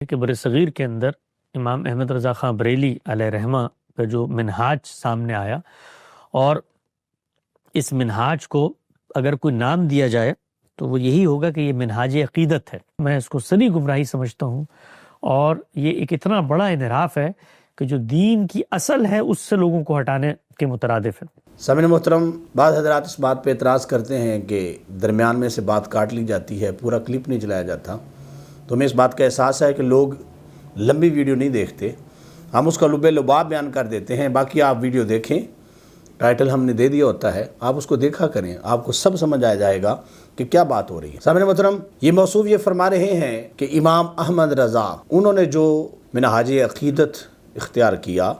کہ برصغیر کے اندر امام احمد رضا خان بریلی علیہ رحمہ کا جو منہاج سامنے آیا، اور اس منہاج کو اگر کوئی نام دیا جائے تو وہ یہی ہوگا کہ یہ منہاج عقیدت ہے۔ میں اس کو سری گمراہی سمجھتا ہوں، اور یہ ایک اتنا بڑا انحراف ہے کہ جو دین کی اصل ہے اس سے لوگوں کو ہٹانے کے مترادف ہے۔ سامعین محترم، بعض حضرات اس بات پہ اعتراض کرتے ہیں کہ درمیان میں سے بات کاٹ لی جاتی ہے، پورا کلپ نہیں چلایا جاتا۔ تو ہمیں اس بات کا احساس ہے کہ لوگ لمبی ویڈیو نہیں دیکھتے، ہم اس کا لب لباب بیان کر دیتے ہیں۔ باقی آپ ویڈیو دیکھیں، ٹائٹل ہم نے دے دیا ہوتا ہے، آپ اس کو دیکھا کریں، آپ کو سب سمجھ آ جائے گا کہ کیا بات ہو رہی ہے۔ سامعین محترم، یہ موصوف یہ فرما رہے ہیں کہ امام احمد رضا انہوں نے جو منہاج عقیدت اختیار کیا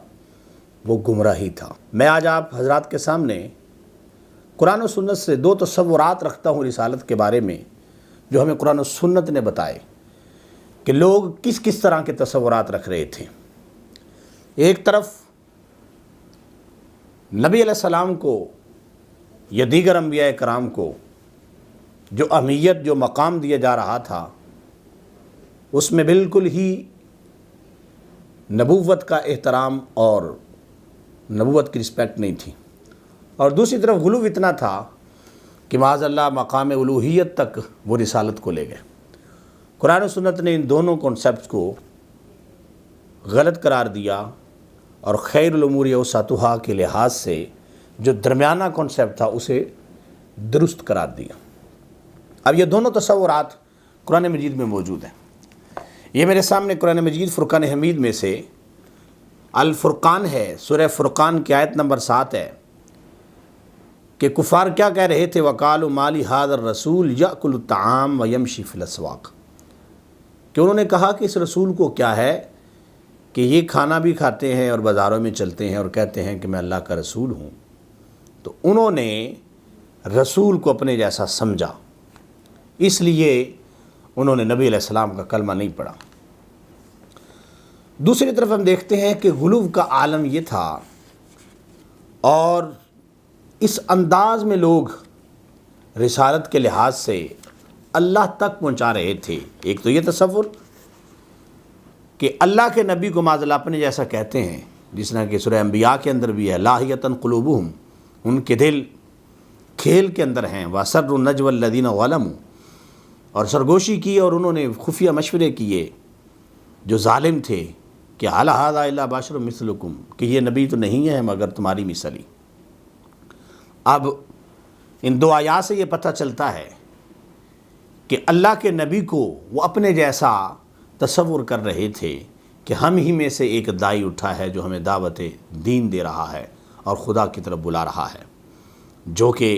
وہ گمراہی تھا۔ میں آج آپ حضرات کے سامنے قرآن و سنت سے دو تصورات رکھتا ہوں رسالت کے بارے میں، جو ہمیں قرآن و سنت نے بتائے کہ لوگ کس کس طرح کے تصورات رکھ رہے تھے۔ ایک طرف نبی علیہ السلام کو یا دیگر انبیاء کرام کو جو اہمیت، جو مقام دیا جا رہا تھا، اس میں بالکل ہی نبوت کا احترام اور نبوت کی رسپیکٹ نہیں تھی، اور دوسری طرف غلو اتنا تھا کہ معاذ اللہ مقام الوہیت تک وہ رسالت کو لے گئے۔ قرآن و سنت نے ان دونوں کانسیپٹس کو غلط قرار دیا، اور خیر الامور اوسطھا کے لحاظ سے جو درمیانہ کانسیپٹ تھا اسے درست قرار دیا۔ اب یہ دونوں تصورات قرآن مجید میں موجود ہیں۔ یہ میرے سامنے قرآن مجید فرقان حمید میں سے الفرقان ہے، سورہ فرقان کی آیت نمبر 7 ہے کہ کفار کیا کہہ رہے تھے؟ وَقَالُوا مَا لِهَٰذَا الرَّسُولِ يَأْكُلُ الطَّعَامَ وَيَمْشِي فِي الْأَسْوَاقِ، کہ انہوں نے کہا کہ اس رسول کو کیا ہے کہ یہ کھانا بھی کھاتے ہیں اور بازاروں میں چلتے ہیں اور کہتے ہیں کہ میں اللہ کا رسول ہوں۔ تو انہوں نے رسول کو اپنے جیسا سمجھا، اس لیے انہوں نے نبی علیہ السلام کا کلمہ نہیں پڑھا۔ دوسری طرف ہم دیکھتے ہیں کہ غلو کا عالم یہ تھا، اور اس انداز میں لوگ رسالت کے لحاظ سے اللہ تک پہنچا رہے تھے۔ ایک تو یہ تصور کہ اللہ کے نبی کو معاذ اللہ اپنے جیسا کہتے ہیں، جس طرح کہ سورہ انبیاء کے اندر بھی ہے لاہیۃ قلوبہم، ان کے دل کھیل کے اندر ہیں، وَأَسَرُّوا النَّجْوَى الَّذِينَ ظَلَمُوا، اور سرگوشی کی اور انہوں نے خفیہ مشورے کیے جو ظالم تھے کہ هَلْ هَٰذَا إِلَّا بَشَرٌ مِثْلُكُمْ، کہ یہ نبی تو نہیں ہے مگر تمہاری مثل ہی۔ اب ان دو آیات سے یہ پتہ چلتا ہے کہ اللہ کے نبی کو وہ اپنے جیسا تصور کر رہے تھے کہ ہم ہی میں سے ایک دائی اٹھا ہے جو ہمیں دعوت دین دے رہا ہے اور خدا کی طرف بلا رہا ہے، جو کہ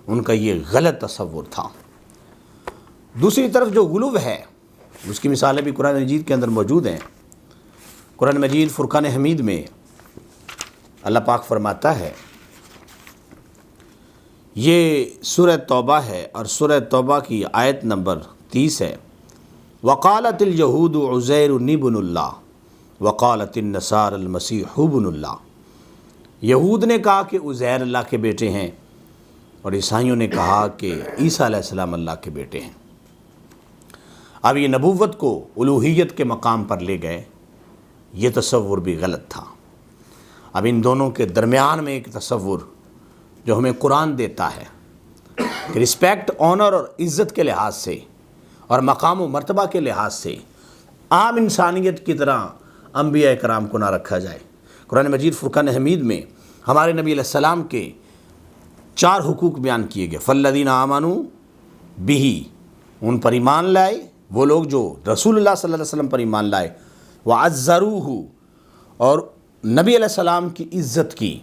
ان کا یہ غلط تصور تھا۔ دوسری طرف جو غلو ہے اس کی مثالیں بھی قرآن مجید کے اندر موجود ہیں۔ قرآن مجید فرقان حمید میں اللہ پاک فرماتا ہے، یہ سورہ توبہ ہے اور سورہ توبہ کی آیت نمبر 30 ہے، وقالت اليہود عزیر ابن اللہ وقالت النصارى المسیح ابن اللہ، یہود نے کہا کہ عزیر اللہ کے بیٹے ہیں، اور عیسائیوں نے کہا کہ عیسیٰ علیہ السلام اللہ کے بیٹے ہیں۔ اب یہ نبوت کو الوہیت کے مقام پر لے گئے، یہ تصور بھی غلط تھا۔ اب ان دونوں کے درمیان میں ایک تصور جو ہمیں قرآن دیتا ہے کہ رسپیکٹ، آنر اور عزت کے لحاظ سے اور مقام و مرتبہ کے لحاظ سے عام انسانیت کی طرح انبیاء کرام کو نہ رکھا جائے۔ قرآن مجید فرقان حمید میں ہمارے نبی علیہ السلام کے 4 حقوق بیان کیے گئے۔ فالذین آمنوا بہ، ان پر ایمان لائے، وہ لوگ جو رسول اللہ صلی اللہ علیہ وسلم پر ایمان لائے، وعزروہ، اور نبی علیہ السلام کی عزت کی،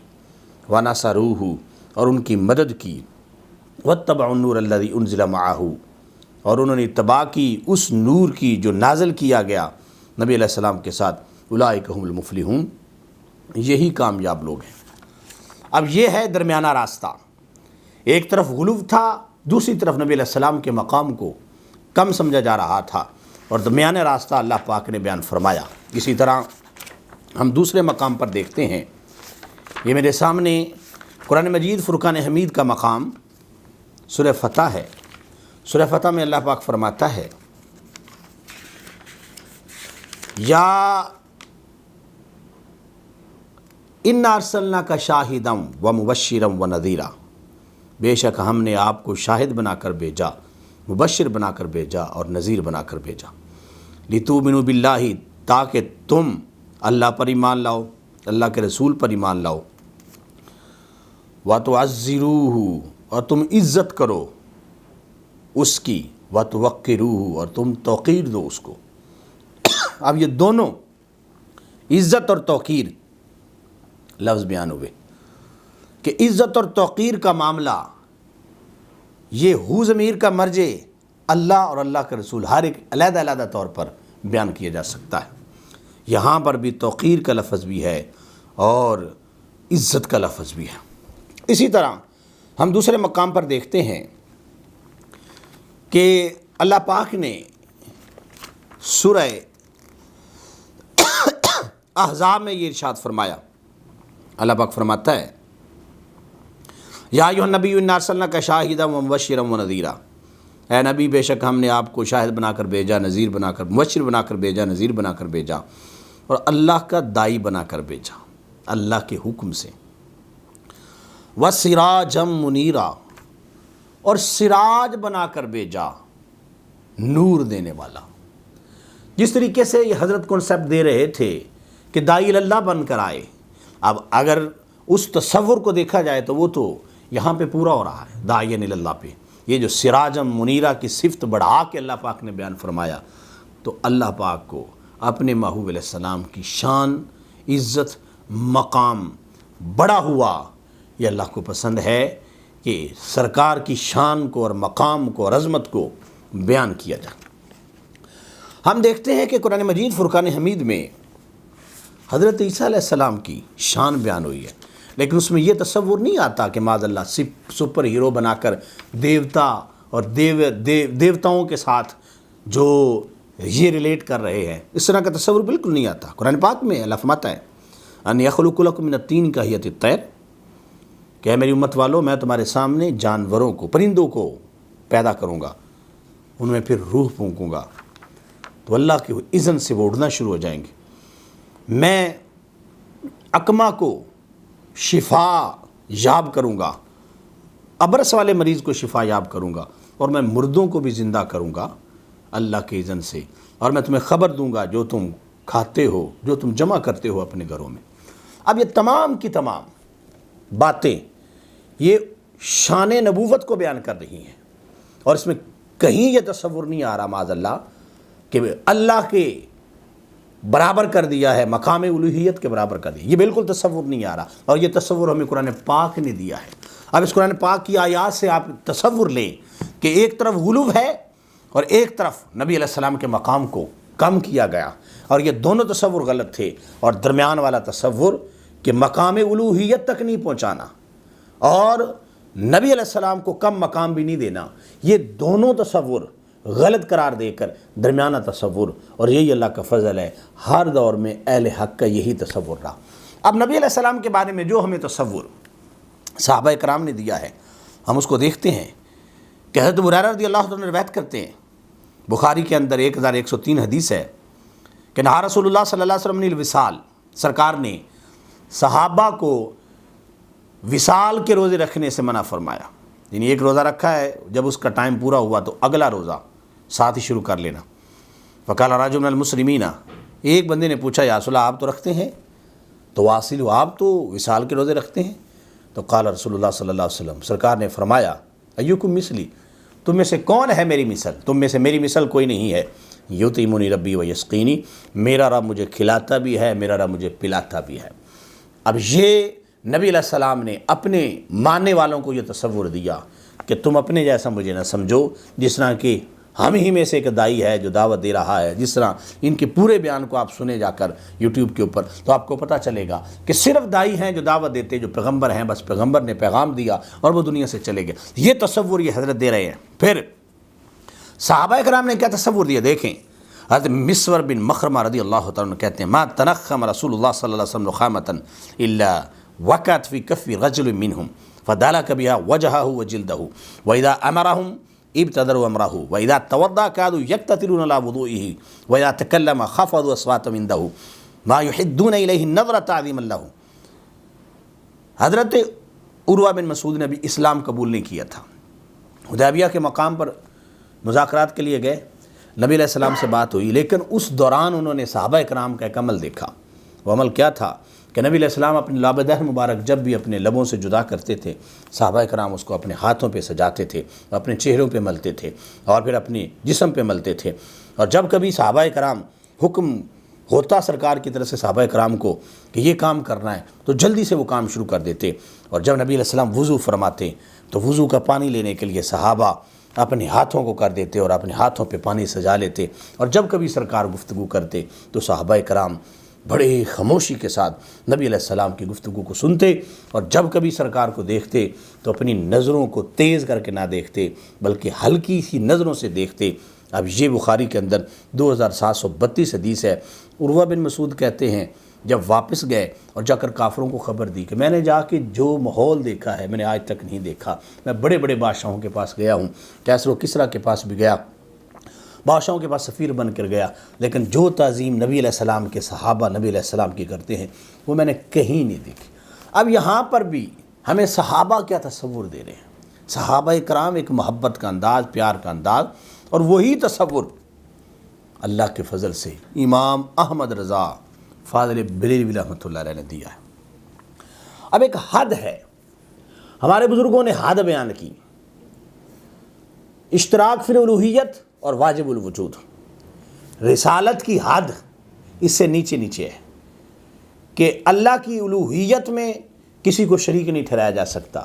ونصروہ، اور ان کی مدد کی، واتبعوا النور الذی انزل معہ، اور انہوں نے اتباع کی اس نور کی جو نازل کیا گیا نبی علیہ السلام کے ساتھ، اولئک هم المفلحون، یہی کامیاب لوگ ہیں۔ اب یہ ہے درمیانہ راستہ، ایک طرف غلو تھا، دوسری طرف نبی علیہ السلام کے مقام کو کم سمجھا جا رہا تھا، اور درمیانہ راستہ اللہ پاک نے بیان فرمایا۔ اسی طرح ہم دوسرے مقام پر دیکھتے ہیں یہ میرے سامنے قرآن مجید فرقان حمید کا مقام سورہ فتح ہے۔ سورہ فتح میں اللہ پاک فرماتا ہے یا اِنَّا أَرْسَلْنَاكَ شَاهِدًا وَمُبَشِّرًا وَنَذِيرًا، بے شک ہم نے آپ کو شاہد بنا کر بھیجا، مبشر بنا کر بھیجا اور نذیر بنا کر بھیجا، لِتُؤْمِنُوا بِاللَّهِ، تاکہ تم اللہ پر ایمان لاؤ، اللہ کے رسول پر ایمان لاؤ، وَتُعَزِّرُوهُ، اور تم عزت کرو اس کی، وَتُوَقِّرُوهُ، اور تم توقیر دو اس کو۔ اب یہ دونوں عزت اور توقیر لفظ بیان ہوئے کہ عزت اور توقیر کا معاملہ یہ ضمیر کا مرجع اللہ اور اللہ کے رسول ہر ایک علیحدہ علیحدہ طور پر بیان کیا جا سکتا ہے۔ یہاں پر بھی توقیر کا لفظ بھی ہے اور عزت کا لفظ بھی ہے۔ اسی طرح ہم دوسرے مقام پر دیکھتے ہیں کہ اللہ پاک نے سورہ احزاب میں یہ ارشاد فرمایا، اللہ پاک فرماتا ہے یا ایھا النبی انا ارسلناک شاہدا ومبشرا ونذیرا، اے نبی بے شک ہم نے آپ کو شاہد بنا کر بھیجا، نذیر بنا کر، مبشر بنا کر بھیجا، نذیر بنا کر بھیجا اور اللہ کا داعی بنا کر بھیجا اللہ کے حکم سے، وسراجا منیرا، اور سراج بنا کر بھیجا، نور دینے والا۔ جس طریقے سے یہ حضرت کنسپٹ دے رہے تھے کہ داعی اللہ بن کر آئے، اب اگر اس تصور کو دیکھا جائے تو وہ تو یہاں پہ پورا ہو رہا ہے داعی اللہ پہ۔ یہ جو سراجم منیرہ کی صفت بڑھا کے اللہ پاک نے بیان فرمایا تو اللہ پاک کو اپنے محبوب علیہ السلام کی شان، عزت، مقام بڑا ہوا، یہ اللہ کو پسند ہے کہ سرکار کی شان کو اور مقام کو اور عظمت کو بیان کیا جائے۔ ہم دیکھتے ہیں کہ قرآن مجید فرقان حمید میں حضرت عیسیٰ علیہ السلام کی شان بیان ہوئی ہے، لیکن اس میں یہ تصور نہیں آتا کہ معاذ اللہ سپر ہیرو بنا کر دیوتا اور دیوتاؤں کے ساتھ جو یہ ریلیٹ کر رہے ہیں، اس طرح کا تصور بالکل نہیں آتا۔ قرآن پاک میں اللہ فرماتا ہے ان یخلق لکم من الطین کہیۃ الطیر، کہ اے میری امت والو میں تمہارے سامنے جانوروں کو، پرندوں کو پیدا کروں گا، ان میں پھر روح پھونکوں گا تو اللہ کے اذن سے وہ اڑنا شروع ہو جائیں گے، میں اکما کو شفا یاب کروں گا، ابرص والے مریض کو شفا یاب کروں گا، اور میں مردوں کو بھی زندہ کروں گا اللہ کے اذن سے، اور میں تمہیں خبر دوں گا جو تم کھاتے ہو، جو تم جمع کرتے ہو اپنے گھروں میں۔ اب یہ تمام کی تمام باتیں یہ شان نبوت کو بیان کر رہی ہیں، اور اس میں کہیں یہ تصور نہیں آ رہا معاذ اللہ کہ اللہ کے برابر کر دیا ہے، مقام الوہیت کے برابر کر دیا، یہ بالکل تصور نہیں آ رہا، اور یہ تصور ہمیں قرآن پاک نے دیا ہے۔ اب اس قرآن پاک کی آیات سے آپ تصور لیں کہ ایک طرف غلو ہے اور ایک طرف نبی علیہ السلام کے مقام کو کم کیا گیا، اور یہ دونوں تصور غلط تھے، اور درمیان والا تصور کہ مقام الوہیت تک نہیں پہنچانا اور نبی علیہ السلام کو کم مقام بھی نہیں دینا، یہ دونوں تصور غلط قرار دے کر درمیانہ تصور، اور یہی اللہ کا فضل ہے، ہر دور میں اہل حق کا یہی تصور رہا۔ اب نبی علیہ السلام کے بارے میں جو ہمیں تصور صحابہ کرام نے دیا ہے ہم اس کو دیکھتے ہیں کہ حضرت ابو ہریرہ رضی اللہ عنہ روایت کرتے ہیں، بخاری کے اندر 1103 حدیث ہے کہ نہا رسول اللہ صلی اللہ علیہ وسلم الوصال، سرکار نے صحابہ کو وصال کے روزے رکھنے سے منع فرمایا، یعنی ایک روزہ رکھا ہے، جب اس کا ٹائم پورا ہوا تو اگلا روزہ ساتھ ہی شروع کر لینا۔ فقال راجل من المسلمین، ایک بندے نے پوچھا یا رسول اللہ آپ تو رکھتے ہیں، تو واصل ہو آپ تو وصال کے روزے رکھتے ہیں؟ تو قال رسول اللہ صلی اللہ علیہ وسلم، سرکار نے فرمایا ایکم مثلی، تم میں سے کون ہے میری مثل؟ تم میں سے میری مثل کوئی نہیں ہے، یطعمنی ربی و یسقینی، میرا رب مجھے کھلاتا بھی ہے، میرا رب مجھے پلاتا بھی ہے۔ اب یہ نبی علیہ السلام نے اپنے ماننے والوں کو یہ تصور دیا کہ تم اپنے جیسا مجھے نہ سمجھو، جس طرح کہ ہم ہی میں سے ایک دائی ہے جو دعوت دے رہا ہے، جس طرح ان کے پورے بیان کو آپ سنے جا کر یوٹیوب کے اوپر تو آپ کو پتہ چلے گا کہ صرف دائی ہیں جو دعوت دیتے، جو پیغمبر ہیں، بس پیغمبر نے پیغام دیا اور وہ دنیا سے چلے گئے، یہ تصور یہ حضرت دے رہے ہیں۔ پھر صحابہ کرام نے کیا تصور دیا دیکھیں، حضرت مسور بن مخرمہ رضی اللہ تعالیٰ عنہ کہتے ہیں ما تنخم رسول اللہ صلی اللہ علیہ وسلم نخامۃ الا وقعت فی کف رجل منہم فدلک بها وجهه وجلده واذا امرهم ابتدروا امرہ واذا توضا كادوا يقتتلون على وضوئه واذا تکلم خفضوا اصواتهم عنده ما يحدون الیہ النظر تعظیما له۔ حضرت عروہ بن مسعود نے بھی اسلام قبول نہیں کیا تھا، حدیبیہ کے مقام پر مذاکرات کے لیے گئے، نبی علیہ السلام سے بات ہوئی، لیکن اس دوران انہوں نے صحابہ کرام کا ایک عمل دیکھا۔ وہ عمل کیا تھا کہ نبی علیہ السلام اپنے لابدہ مبارک جب بھی اپنے لبوں سے جدا کرتے تھے، صحابہ کرام اس کو اپنے ہاتھوں پہ سجاتے تھے، اپنے چہروں پہ ملتے تھے اور پھر اپنے جسم پہ ملتے تھے، اور جب کبھی صحابہ کرام حکم ہوتا سرکار کی طرف سے صحابہ کرام کو کہ یہ کام کرنا ہے تو جلدی سے وہ کام شروع کر دیتے، اور جب نبی علیہ السلام وضو فرماتے تو وضو کا پانی لینے کے لیے صحابہ اپنے ہاتھوں کو کر دیتے اور اپنے ہاتھوں پہ پانی سجا لیتے، اور جب کبھی سرکار گفتگو کرتے تو صحابہ کرام بڑے خاموشی کے ساتھ نبی علیہ السلام کی گفتگو کو سنتے، اور جب کبھی سرکار کو دیکھتے تو اپنی نظروں کو تیز کر کے نہ دیکھتے بلکہ ہلکی سی نظروں سے دیکھتے۔ اب یہ بخاری کے اندر 2732 حدیث ہے۔ عروہ بن مسعود کہتے ہیں جب واپس گئے اور جا کر کافروں کو خبر دی کہ میں نے جا کے جو ماحول دیکھا ہے میں نے آج تک نہیں دیکھا، میں بڑے بڑے بادشاہوں کے پاس گیا ہوں، کیسر و کسریٰ کے پاس بھی گیا، بادشاہوں کے پاس سفیر بن کر گیا، لیکن جو تعظیم نبی علیہ السلام کے صحابہ نبی علیہ السلام کی کرتے ہیں وہ میں نے کہیں نہیں دیکھی۔ اب یہاں پر بھی ہمیں صحابہ کیا تصور دے رہے ہیں؟ صحابہ کرام ایک محبت کا انداز، پیار کا انداز، اور وہی تصور اللہ کے فضل سے امام احمد رضا فاضل بریلوی رحمۃ اللہ علیہ نے دیا ہے۔ اب ایک حد ہے، ہمارے بزرگوں نے حد بیان کی، اشتراک فی الالوہیت اور واجب الوجود، رسالت کی حد اس سے نیچے نیچے ہے کہ اللہ کی الوہیت میں کسی کو شریک نہیں ٹھہرایا جا سکتا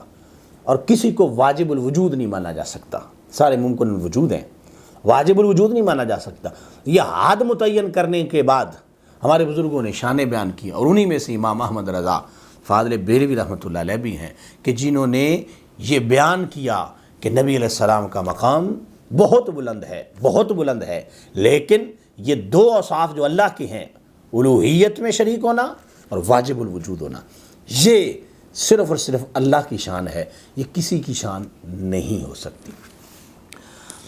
اور کسی کو واجب الوجود نہیں مانا جا سکتا، سارے ممکن الوجود ہیں، واجب الوجود نہیں مانا جا سکتا۔ یہ حد متعین کرنے کے بعد ہمارے بزرگوں نے شانیں بیان کی، اور انہی میں سے امام احمد رضا فاضل بریلوی رحمۃ اللہ علیہ بھی ہیں کہ جنہوں نے یہ بیان کیا کہ نبی علیہ السلام کا مقام بہت بلند ہے، بہت بلند ہے، لیکن یہ دو اوصاف جو اللہ کے ہیں، الوہیت میں شریک ہونا اور واجب الوجود ہونا، یہ صرف اور صرف اللہ کی شان ہے، یہ کسی کی شان نہیں ہو سکتی۔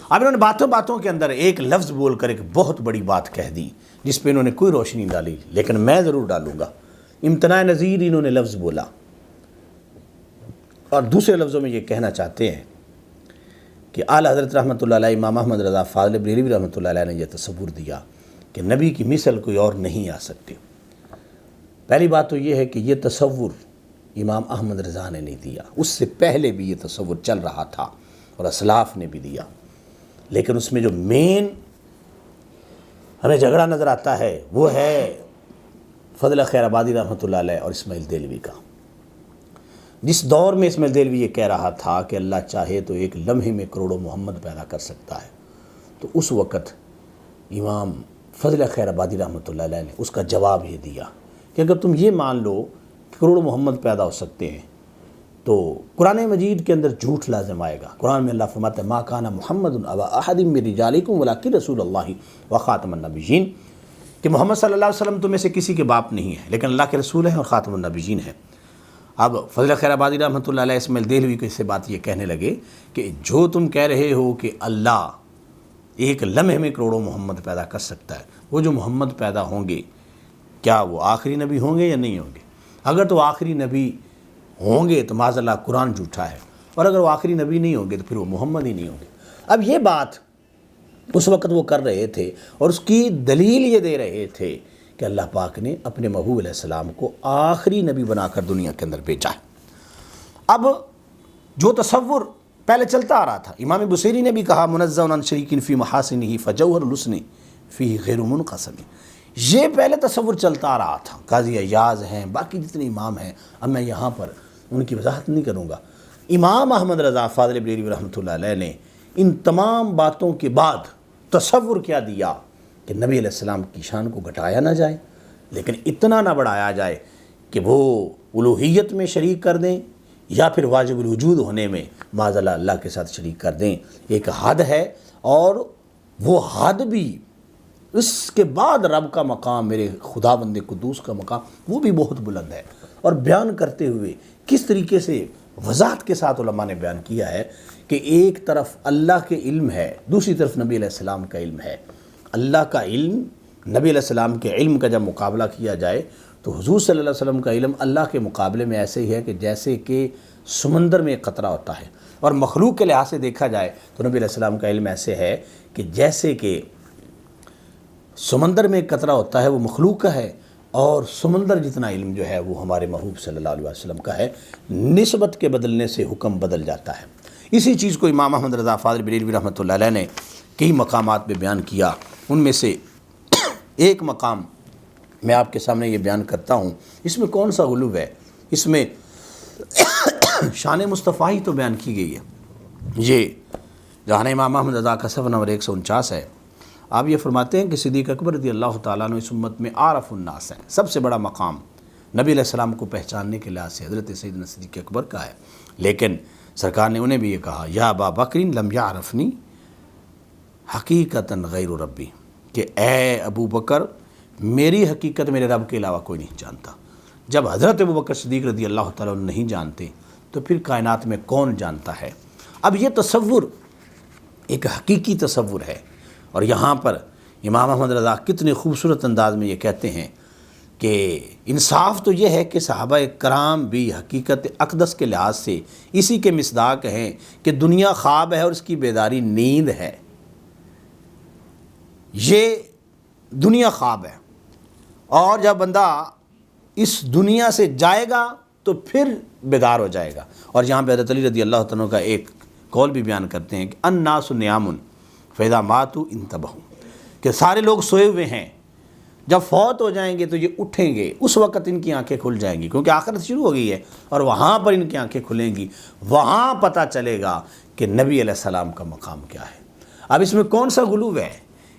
اب انہوں نے باتوں باتوں کے اندر ایک لفظ بول کر ایک بہت بڑی بات کہہ دی جس پہ انہوں نے کوئی روشنی ڈالی، لیکن میں ضرور ڈالوں گا۔ امتناع نظیر انہوں نے لفظ بولا، اور دوسرے لفظوں میں یہ کہنا چاہتے ہیں کہ اعلیٰ حضرت رحمۃ اللہ علیہ امام احمد رضا فاضل بریلوی رحمۃ اللہ علیہ نے یہ تصور دیا کہ نبی کی مثل کوئی اور نہیں آ سکتی۔ پہلی بات تو یہ ہے کہ یہ تصور امام احمد رضا نے نہیں دیا، اس سے پہلے بھی یہ تصور چل رہا تھا اور اسلاف نے بھی دیا، لیکن اس میں جو مین ہمیں جھگڑا نظر آتا ہے وہ ہے فضل خیر آبادی رحمۃ اللہ علیہ اور اسماعیل دہلوی کا۔ جس دور میں اسماعیل دہلوی یہ کہہ رہا تھا کہ اللہ چاہے تو ایک لمحے میں کروڑوں محمد پیدا کر سکتا ہے، تو اس وقت امام فضل خیر آبادی رحمۃ اللہ علیہ نے اس کا جواب یہ دیا کہ اگر تم یہ مان لو کہ کروڑوں محمد پیدا ہو سکتے ہیں تو قرآن مجید کے اندر جھوٹ لازم آئے گا۔ قرآن میں اللہ فرماتا ہے ما کان محمد ابا احد من رجالکم ولکن رسول اللہ وخاتم النبیین، کہ محمد صلی اللہ علیہ وسلم تم میں سے کسی کے باپ نہیں ہے لیکن اللہ کے رسول ہیں اور خاتم النبیین ہیں۔ اب فضل خیر آبادی رحمۃ اللہ علیہ اسماعیل دہلوی کو اس سے بات یہ کہنے لگے کہ جو تم کہہ رہے ہو کہ اللہ ایک لمحے میں کروڑوں محمد پیدا کر سکتا ہے، وہ جو محمد پیدا ہوں گے کیا وہ آخری نبی ہوں گے یا نہیں ہوں گے؟ اگر تو آخری نبی ہوں گے تو معاذ اللہ قرآن جھوٹا ہے، اور اگر وہ آخری نبی نہیں ہوں گے تو پھر وہ محمد ہی نہیں ہوں گے۔ اب یہ بات اس وقت وہ کر رہے تھے اور اس کی دلیل یہ دے رہے تھے کہ اللہ پاک نے اپنے محبوب علیہ السلام کو آخری نبی بنا کر دنیا کے اندر بھیجا ہے۔ اب جو تصور پہلے چلتا آ رہا تھا، امام بصیری نے بھی کہا منزہ عن شریک فی محاسنہ فجوہر الحسن فی غیر منقسم، یہ پہلے تصور چلتا آ رہا تھا۔ قاضی ایاز ہیں، باقی جتنے امام ہیں، اب میں یہاں پر ان کی وضاحت نہیں کروں گا۔ امام احمد رضا فاضل بریلوی رحمۃ اللہ علیہ نے ان تمام باتوں کے بعد تصور کیا دیا کہ نبی علیہ السلام کی شان کو گھٹایا نہ جائے لیکن اتنا نہ بڑھایا جائے کہ وہ الوہیت میں شریک کر دیں یا پھر واجب الوجود ہونے میں معاذ اللہ اللہ کے ساتھ شریک کر دیں۔ ایک حد ہے، اور وہ حد بھی اس کے بعد رب کا مقام، میرے خدا بند قدوس کا مقام، وہ بھی بہت بلند ہے، اور بیان کرتے ہوئے کس طریقے سے وضاحت کے ساتھ علماء نے بیان کیا ہے کہ ایک طرف اللہ کے علم ہے، دوسری طرف نبی علیہ السلام کا علم ہے۔ اللہ کا علم، نبی علیہ السلام کے علم کا جب مقابلہ کیا جائے تو حضور صلی اللہ علیہ وسلم کا علم اللہ کے مقابلے میں ایسے ہی ہے کہ جیسے کہ سمندر میں ایک قطرہ ہوتا ہے، اور مخلوق کے لحاظ سے دیکھا جائے تو نبی علیہ السلام کا علم ایسے ہے کہ جیسے کہ سمندر میں ایک قطرہ ہوتا ہے وہ مخلوق کا ہے، اور سمندر جتنا علم جو ہے وہ ہمارے محبوب صلی اللہ علیہ وسلم کا ہے۔ نسبت کے بدلنے سے حکم بدل جاتا ہے۔ اسی چیز کو امام احمد رضا فاضل بریلوی رحمۃ اللہ علیہ نے کئی مقامات پہ بیان کیا۔ ان میں سے ایک مقام میں آپ کے سامنے یہ بیان کرتا ہوں۔ اس میں کون سا غلو ہے؟ اس میں شان مصطفیٰ ہی تو بیان کی گئی ہے۔ یہ جہاں امام احمد رضا کا صفحہ نمبر 149 ہے، آپ یہ فرماتے ہیں کہ صدیق اکبر رضی اللہ تعالیٰ عنہ اس امت میں عارف الناس ہے، سب سے بڑا مقام نبی علیہ السلام کو پہچاننے کے لحاظ سے حضرت سیدنا صدیق اکبر کا ہے۔ لیکن سرکار نے انہیں بھی یہ کہا، یا ابا بکر لم یعرفنی حقیقتاً غیر ربی، کہ اے ابو بکر میری حقیقت میرے رب کے علاوہ کوئی نہیں جانتا۔ جب حضرت ابو بکر صدیق رضی اللہ تعالیٰ عنہ نہیں جانتے تو پھر کائنات میں کون جانتا ہے؟ اب یہ تصور ایک حقیقی تصور ہے، اور یہاں پر امام احمد رضا کتنے خوبصورت انداز میں یہ کہتے ہیں کہ انصاف تو یہ ہے کہ صحابہ کرام بھی حقیقت اقدس کے لحاظ سے اسی کے مصداق ہیں کہ دنیا خواب ہے اور اس کی بیداری نیند ہے۔ یہ دنیا خواب ہے، اور جب بندہ اس دنیا سے جائے گا تو پھر بیدار ہو جائے گا۔ اور یہاں پہ حضرت علی رضی اللہ عنہ کا ایک قول بھی بیان کرتے ہیں کہ الناس نیام فاذا ماتوا انتبہوا، کہ سارے لوگ سوئے ہوئے ہیں، جب فوت ہو جائیں گے تو یہ اٹھیں گے، اس وقت ان کی آنکھیں کھل جائیں گی، کیونکہ آخرت شروع ہو گئی ہے، اور وہاں پر ان کی آنکھیں کھلیں گی، وہاں پتہ چلے گا کہ نبی علیہ السلام کا مقام کیا ہے۔ اب اس میں کون سا غلو ہے؟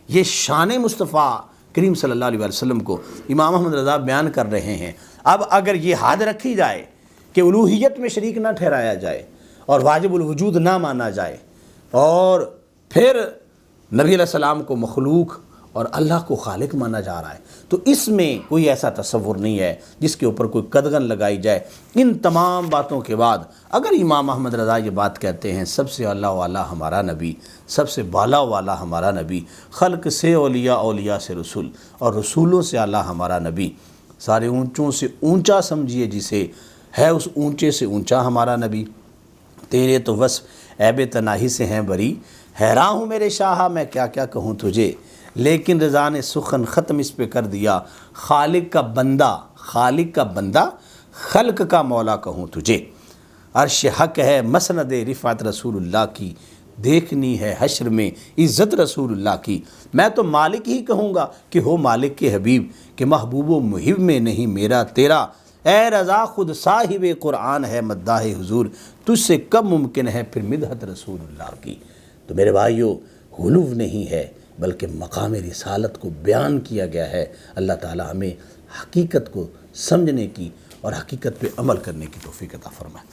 یہ شان مصطفیٰ کریم صلی اللہ علیہ وسلم کو امام احمد رضا بیان کر رہے ہیں۔ اب اگر یہ حد رکھی جائے کہ الوہیت میں شریک نہ ٹھہرایا جائے اور واجب الوجود نہ مانا جائے، اور پھر نبی علیہ السلام کو مخلوق اور اللہ کو خالق مانا جا رہا ہے، تو اس میں کوئی ایسا تصور نہیں ہے جس کے اوپر کوئی قدغن لگائی جائے۔ ان تمام باتوں کے بعد اگر امام احمد رضا یہ بات کہتے ہیں سب سے اعلیٰ والا ہمارا نبی، سب سے بالا والا ہمارا نبی، خلق سے اولیاء، اولیاء سے رسول، اور رسولوں سے اعلیٰ ہمارا نبی، سارے اونچوں سے اونچا سمجھیے جسے، ہے اس اونچے سے اونچا ہمارا نبی، تیرے تو وصف عیب تناہی سے ہیں بری، حیران ہوں میرے شاہ میں کیا کیا کہوں تجھے، لیکن رضا نے سخن ختم اس پہ کر دیا، خالق کا بندہ، خالق کا بندہ، خلق کا مولا کہوں تجھے، عرش حق ہے مسند رفعت رسول اللہ کی، دیکھنی ہے حشر میں عزت رسول اللہ کی، میں تو مالک ہی کہوں گا کہ ہو مالک کے حبیب، کہ محبوب و محب میں نہیں میرا تیرا، اے رضا خود صاحب قرآن ہے مداح حضور، تجھ سے کب ممکن ہے پھر مدحت رسول اللہ کی۔ تو میرے بھائیو، غلو نہیں ہے بلکہ مقام رسالت کو بیان کیا گیا ہے۔ اللہ تعالی ہمیں حقیقت کو سمجھنے کی اور حقیقت پہ عمل کرنے کی توفیق عطا فرمائے۔